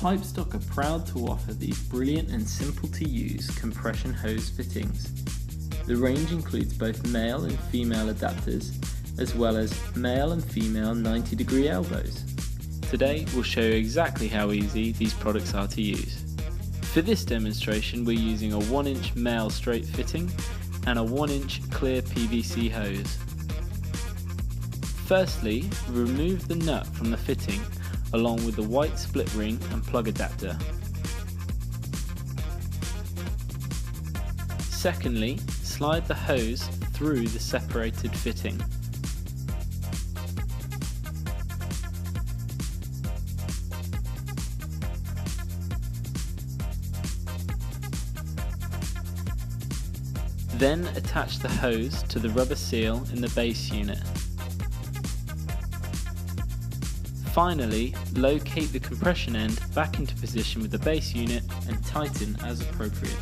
Pipestock are proud to offer these brilliant and simple to use compression hose fittings. The range includes both male and female adapters, as well as male and female 90-degree elbows. Today we'll show you exactly how easy these products are to use. For this demonstration we're using a 1-inch male straight fitting and a 1-inch clear PVC hose. Firstly, remove the nut from the fitting along with the white split ring and plug adapter. Secondly, slide the hose through the separated fitting. Then attach the hose to the rubber seal in the base unit. Finally, locate the compression end back into position with the base unit and tighten as appropriate.